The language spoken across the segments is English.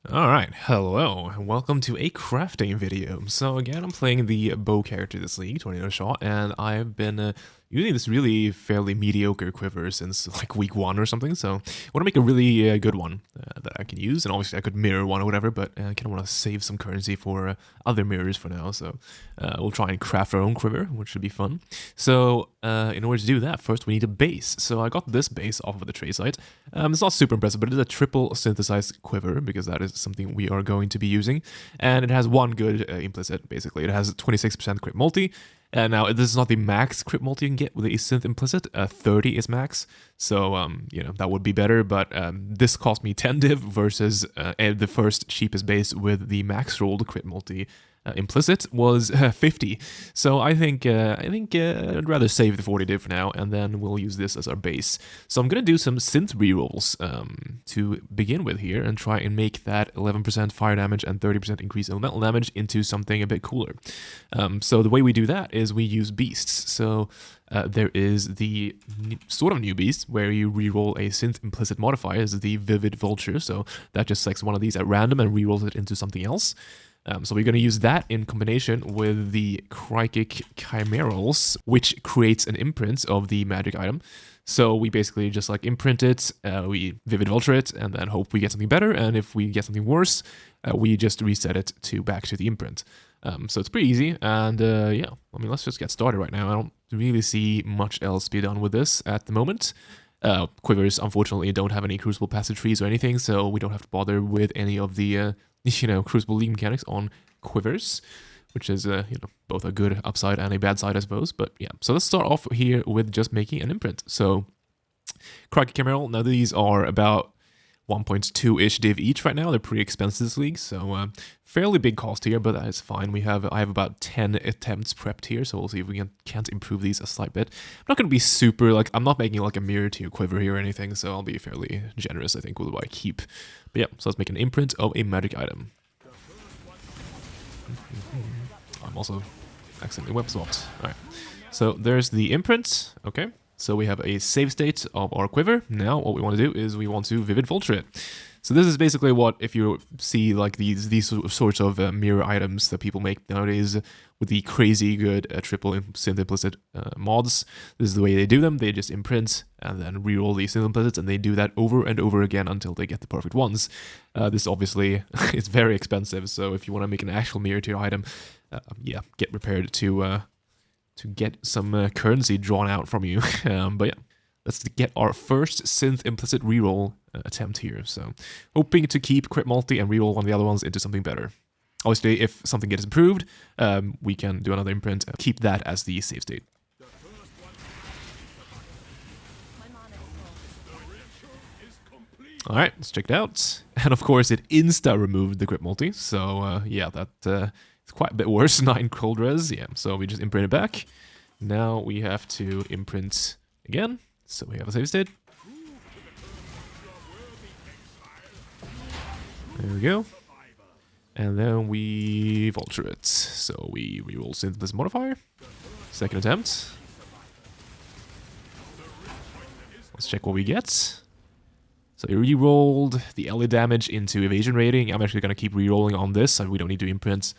Alright, hello, and welcome to a crafting video. So again, I'm playing the bow character this league, Tornado Shot, and I've been using this really fairly mediocre quiver since like week 1 or something, so I want to make a really good one that I can use, and obviously I could mirror one or whatever, but I kind of want to save some currency for other mirrors for now, so we'll try and craft our own quiver, which should be fun. So in order to do that, first we need a base. So I got this base off of the trade site. It's not super impressive, but it is a triple synthesized quiver, because that is something we are going to be using, and it has one good implicit. Basically it has 26% crit multi, and now this is not the max crit multi you can get with the synth implicit. 30 is max, so you know, that would be better, but this cost me 10 div versus the first cheapest base with the max rolled crit multi implicit was 50. So I think I'd rather save the 40 div for now, and then we'll use this as our base. So I'm gonna do some synth rerolls to begin with here, and try and make that 11% fire damage and 30% increased elemental damage into something a bit cooler. So the way we do that is we use beasts. So there is the sort of new beast where you reroll a synth implicit modifier, is the Vivid Vulture. So that just selects one of these at random and rerolls it into something else. So we're going to use that in combination with the Crikic Chimerals, which creates an imprint of the magic item. So we basically just like imprint it, we Vivid Vulture it, and then hope we get something better, and if we get something worse, we just reset it back to the imprint. So it's pretty easy, and yeah, I mean, let's just get started right now. I don't really see much else to be done with this at the moment. Quivers, unfortunately, don't have any Crucible passage trees or anything, so we don't have to bother with any of the you know, Crucible League mechanics on Quivers, which is, you know, both a good upside and a bad side, I suppose. But yeah, so let's start off here with just making an imprint. So, Crikic Chimeral, now these are about 1.2-ish div each right now. They're pretty expensive this league, so fairly big cost here, but that is fine. I have about 10 attempts prepped here, so we'll see if we can't improve these a slight bit. I'm not going to be super, like, I'm not making like a mirror to quiver here or anything, so I'll be fairly generous, I think, with what I keep. But yeah, so let's make an imprint of a magic item. I'm also accidentally web swapped. Alright, so there's the imprint. Okay. So we have a save state of our quiver. Now what we want to do is we want to Vivid Vulture it. So this is basically what, if you see like these sorts of mirror items that people make nowadays with the crazy good triple synth implicit mods, this is the way they do them. They just imprint and then reroll the synth implicits, and they do that over and over again until they get the perfect ones. This obviously is very expensive, so if you want to make an actual mirror to your item, yeah, get prepared to get some currency drawn out from you. But yeah, let's get our first synth implicit reroll attempt here. So hoping to keep crit multi and reroll one of the other ones into something better. Obviously, if something gets improved, we can do another imprint and keep that as the save state. Alright, let's check it out. And of course, it insta-removed the crit multi, so yeah, that it's quite a bit worse. 9 cold res, yeah, so we just imprint it back. Now we have to imprint again, so we have a save state. There we go. And then we vulture it. So we reroll synthesis modifier. Second attempt. Let's check what we get. So we re-rolled the LA damage into evasion rating. I'm actually going to keep re-rolling on this, so we don't need to imprint.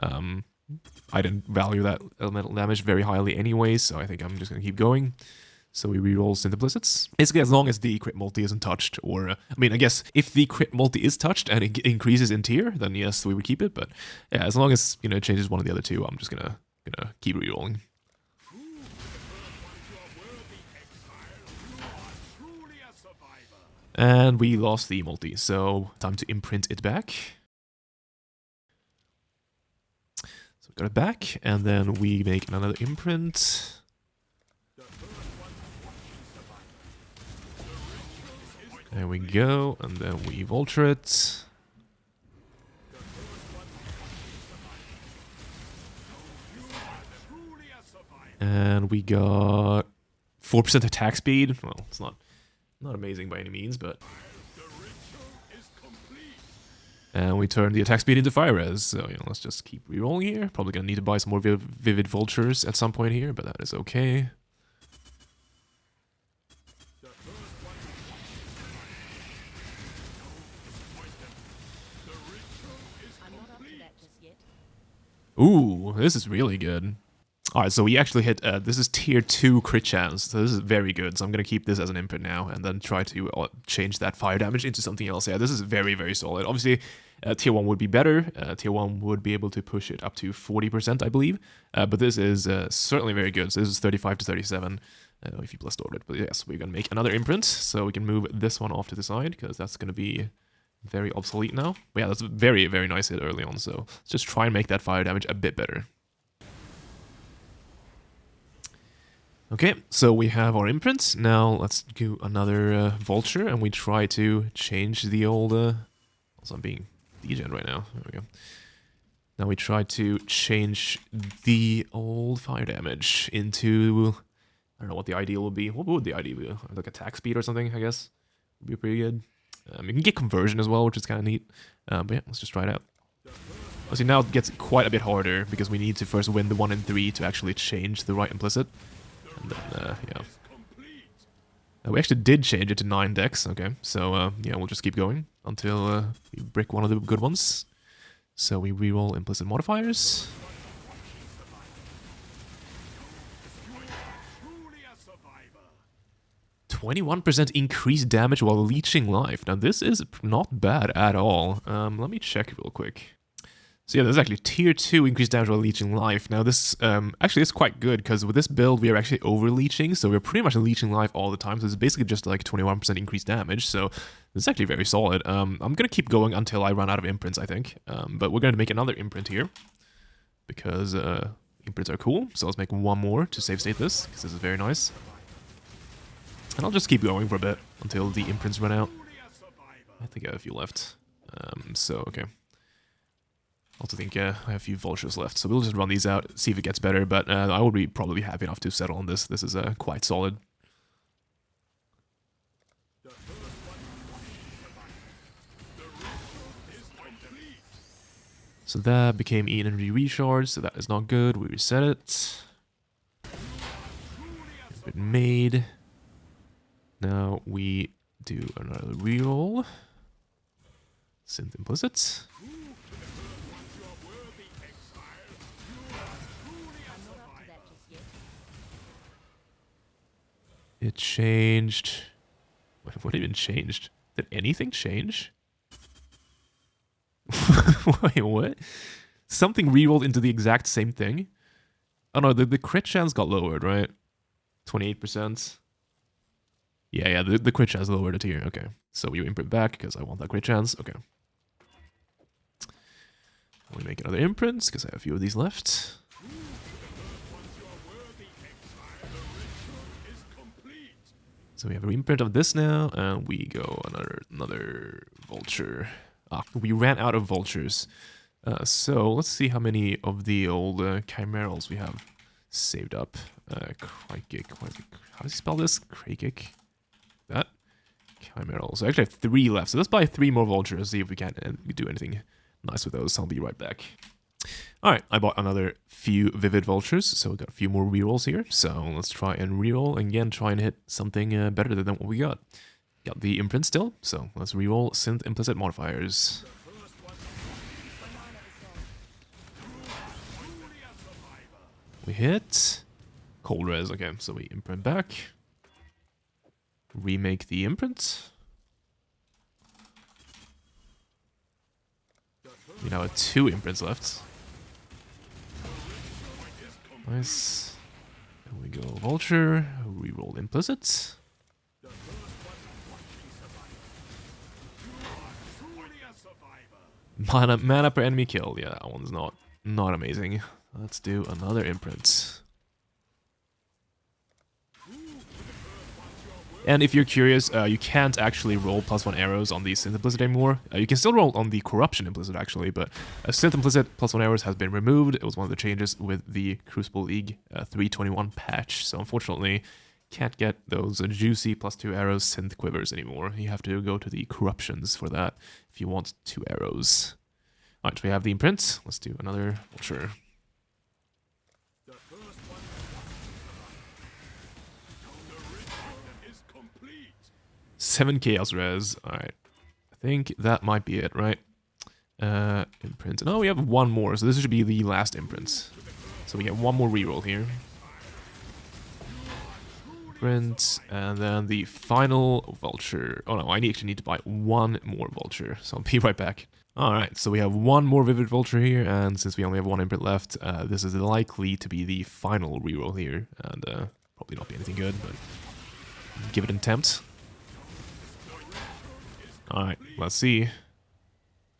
I didn't value that elemental damage very highly anyway, so I think I'm just going to keep going. So we re-roll synth implicits. Basically, as long as the crit multi isn't touched, or, I mean, I guess if the crit multi is touched and it increases in tier, then yes, we would keep it, but yeah, as long as, you know, it changes one of the other two, I'm just gonna keep re-rolling. And we lost the multi, so time to imprint it back. So we got it back, and then we make another imprint. There we go, and then we vulture it. And we got 4% attack speed. Well, it's not amazing by any means, but... And we turn the attack speed into fire res, so, you know, let's just keep rerolling here. Probably gonna need to buy some more Vivid Vultures at some point here, but that is okay. Ooh, this is really good. Alright, so we actually hit, this is tier 2 crit chance, so this is very good. So I'm gonna keep this as an input now, and then try to change that fire damage into something else. Yeah, this is very, very solid. Obviously, tier 1 would be better. Tier 1 would be able to push it up to 40%, I believe. But this is certainly very good. So this is 35 to 37, if you plus stored it. But yes, we're gonna make another imprint, so we can move this one off to the side, because that's gonna be very obsolete now. But yeah, that's a very, very nice hit early on, so let's just try and make that fire damage a bit better. Okay, so we have our imprints. Now let's do another vulture, and we try to change the old... Also, I'm being degen right now. There we go. Now we try to change the old fire damage into... I don't know what the ideal would be. What would the ideal be? Like attack speed or something, I guess? Would be pretty good. You can get conversion as well, which is kind of neat. But yeah, let's just try it out. See, now it gets quite a bit harder, because we need to first win the 1 and 3 to actually change the right implicit. And then, yeah. We actually did change it to 9 decks, okay. So, yeah, we'll just keep going until we break one of the good ones. So we reroll implicit modifiers. 21% increased damage while leeching life. Now, this is not bad at all. Let me check real quick. So yeah, there's actually tier 2 increased damage while leeching life. Now this actually is quite good, because with this build we are actually over leeching, so we're pretty much leeching life all the time. So it's basically just like 21% increased damage. So it's actually very solid. I'm gonna keep going until I run out of imprints, I think. But we're gonna make another imprint here, because imprints are cool. So let's make one more to save state this, because this is very nice. And I'll just keep going for a bit until the imprints run out. I think I have a few left. So okay. I also think I have a few vultures left, so we'll just run these out, see if it gets better, but I would be probably happy enough to settle on this. This is quite solid. So that became energy recharge, so that is not good. We reset it. It's been made. Now we do another reroll. Synth implicits. It changed. What even changed? Did anything change? Wait, what? Something rerolled into the exact same thing? Oh no, the crit chance got lowered, right? 28%. Yeah, the crit chance lowered it here. Okay, so we imprint back because I want that crit chance. Okay. We make another imprint because I have a few of these left. So we have an imprint of this now, and we go another vulture. We ran out of vultures. So let's see how many of the old chimerals we have saved up. Crikik. How does he spell this? Crikik. That? Chimeral. So I actually have 3 left. So let's buy 3 more vultures, see if we can do anything nice with those. I'll be right back. Alright, I bought another few vivid vultures, so we got a few more rerolls here. So let's try and reroll, and again, try and hit something better than what we got. Got the imprint still, so let's reroll synth implicit modifiers. We hit cold res, okay, so we imprint back. Remake the imprint. We now have 2 imprints left. Nice. Then we go vulture, reroll implicits. Mana per enemy kill. Yeah, that one's not amazing. Let's do another imprint. And if you're curious, you can't actually roll +1 arrows on the synth implicit anymore. You can still roll on the corruption implicit actually, but synth implicit +1 arrows has been removed. It was one of the changes with the Crucible League 321 patch. So unfortunately, can't get those juicy +2 arrows synth quivers anymore. You have to go to the corruptions for that if you want 2 arrows. Alright, so we have the imprint. Let's do another vulture. Seven chaos res. Alright. I think that might be it, right? Imprint. No, we have one more, so this should be the last imprint. So we get one more reroll here. Print, and then the final vulture. Oh no, I actually need to buy one more vulture, so I'll be right back. Alright, so we have one more vivid vulture here, and since we only have one imprint left, this is likely to be the final reroll here, and probably not be anything good, but give it an attempt. Alright, let's see.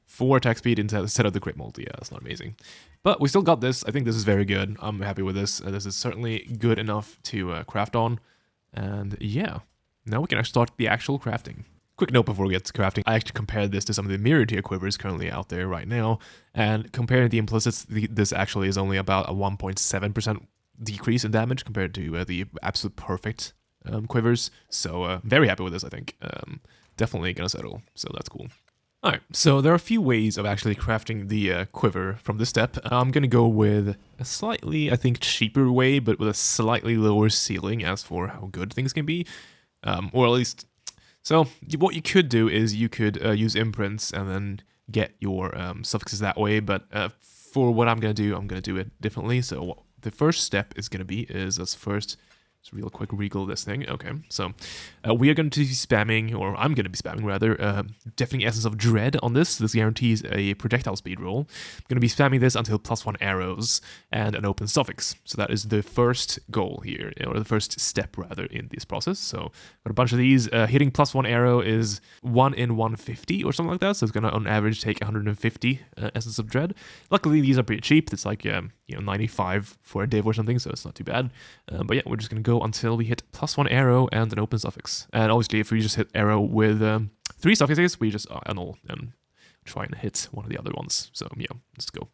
4 attack speed instead of the crit multi. Yeah, that's not amazing. But we still got this. I think this is very good. I'm happy with this. This is certainly good enough to craft on. And yeah, now we can actually start the actual crafting. Quick note before we get to crafting, I actually compared this to some of the mirror tier quivers currently out there right now. And comparing the implicits, this actually is only about a 1.7% decrease in damage compared to the absolute perfect quivers. So very happy with this, I think. Definitely gonna settle, so that's cool. Alright, so there are a few ways of actually crafting the quiver from this step. I'm gonna go with a slightly, I think, cheaper way, but with a slightly lower ceiling as for how good things can be. Or at least... So, what you could do is you could use imprints and then get your suffixes that way, but for what I'm gonna do it differently. So what the first step is gonna be is let's first... Just real quick regal this thing. Okay, so we are going to be spamming, or I'm going to be spamming rather, deafening Essence of Dread on this. This guarantees a projectile speed roll. I'm going to be spamming this until +1 arrows and an open suffix. So that is the first goal here, or the first step rather in this process. So got a bunch of these. Hitting +1 arrow is 1 in 150 or something like that. So it's going to on average take 150 Essence of Dread. Luckily these are pretty cheap. It's like 95 for a div or something, so it's not too bad. But yeah, we're just going to go until we hit +1 arrow and an open suffix. And obviously if we just hit arrow with 3 suffixes, we just annul and try and hit one of the other ones. So yeah, let's go.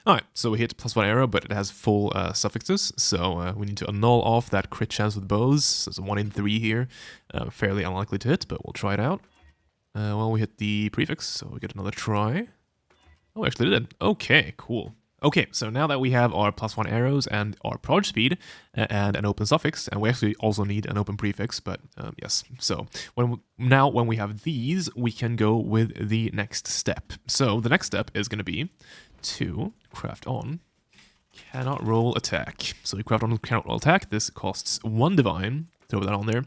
Alright, so we hit +1 arrow, but it has full suffixes, so we need to annul off that crit chance with bows. So it's a 1 in 3 here. Fairly unlikely to hit, but we'll try it out. Well, we hit the prefix, so we get another try. Oh, actually did. Okay, cool. Okay, so now that we have our +1 arrows and our proj speed and an open suffix, and we actually also need an open prefix, but yes. So now when we have these, we can go with the next step. So the next step is going to be to craft on cannot roll attack. So we craft on cannot roll attack. This costs 1 divine. Throw that on there.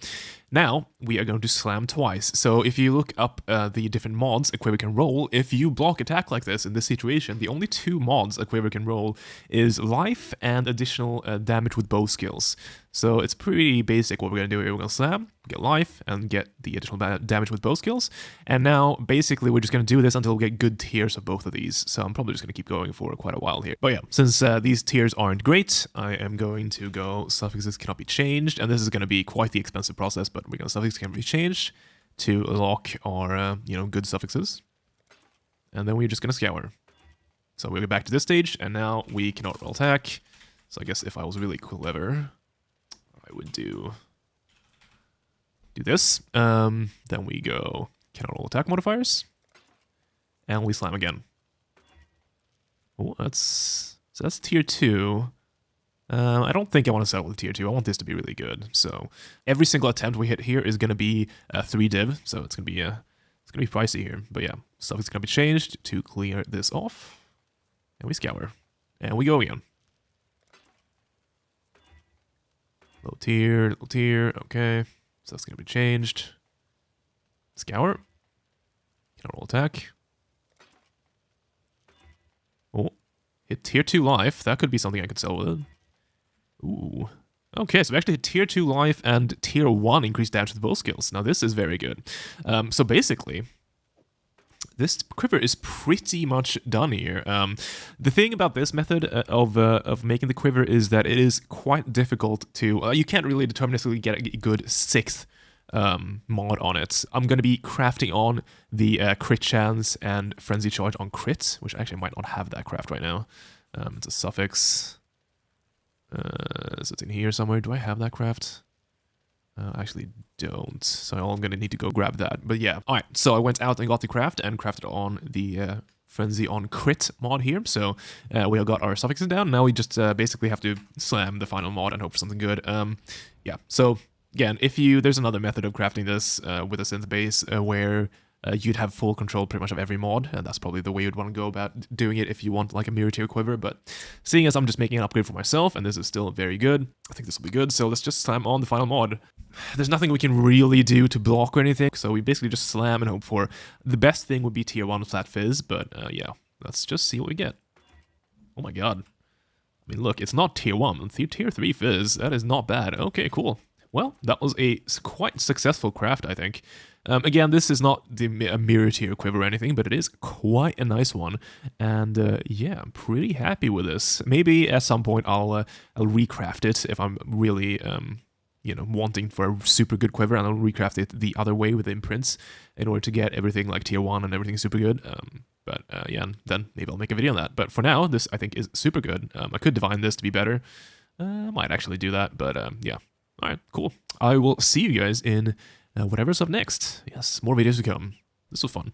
Now we are going to slam twice. So if you look up the different mods a Quiver can roll, if you block attack like this in this situation, the only 2 mods a Quiver can roll is life and additional damage with bow skills. So it's pretty basic what we're going to do here. We're going to slam, get life, and get the additional damage with bow skills. And now, basically, we're just going to do this until we get good tiers of both of these. So I'm probably just going to keep going for quite a while here. But yeah, since these tiers aren't great, I am going to go suffixes cannot be changed. And this is going to be quite the expensive process, but we're going to suffixes can be changed to lock our, good suffixes. And then we're just going to scour. So we'll get back to this stage, and now we cannot roll attack. So I guess if I was really clever, I would do this. Then we go cannot roll attack modifiers, and we slam again. Oh, that's tier 2. I don't think I want to settle with tier 2. I want this to be really good. So every single attempt we hit here is going to be 3 div. So it's going to be pricey here. But yeah, stuff is going to be changed to clear this off, and we scour, and we go again. Low tier, okay. So that's going to be changed. Scour. Cannot roll attack. Oh, hit tier 2 life. That could be something I could sell with. Ooh. Okay, so we actually hit tier 2 life and tier 1 increased damage with bow skills. Now this is very good. So basically, this Quiver is pretty much done here. The thing about this method of making the Quiver is that it is quite difficult to... you can't really deterministically get a good 6th mod on it. I'm going to be crafting on the crit chance and frenzy charge on crits, which actually might not have that craft right now. It's a suffix. So it's in here somewhere. Do I have that craft? Actually don't, so I'm gonna need to go grab that. But yeah, all right, so I went out and got the craft and crafted on the Frenzy on Crit mod here. So we have got our suffixes down. Now we just basically have to slam the final mod and hope for something good. Yeah, so again, if there's another method of crafting this with a synth base where you'd have full control pretty much of every mod, and that's probably the way you'd want to go about doing it if you want like a mirror tier quiver. But seeing as I'm just making an upgrade for myself, and this is still very good, I think this will be good. So let's just slam on the final mod. There's nothing we can really do to block or anything, so we basically just slam and hope for. The best thing would be tier 1 flat fizz, but yeah, let's just see what we get. Oh my god. I mean, look, it's not tier 1, tier 3 fizz. That is not bad. Okay, cool. Well, that was a quite successful craft, I think. Again, this is not a mirror tier quiver or anything, but it is quite a nice one. And yeah, I'm pretty happy with this. Maybe at some point I'll recraft it if I'm really, you know, wanting for a super good quiver, and I'll recraft it the other way with the imprints in order to get everything like tier 1 and everything super good. But yeah, and then maybe I'll make a video on that. But for now, this I think is super good. I could divine this to be better. I might actually do that, but yeah. All right, cool. I will see you guys in whatever's up next. Yes, more videos to come. This was fun.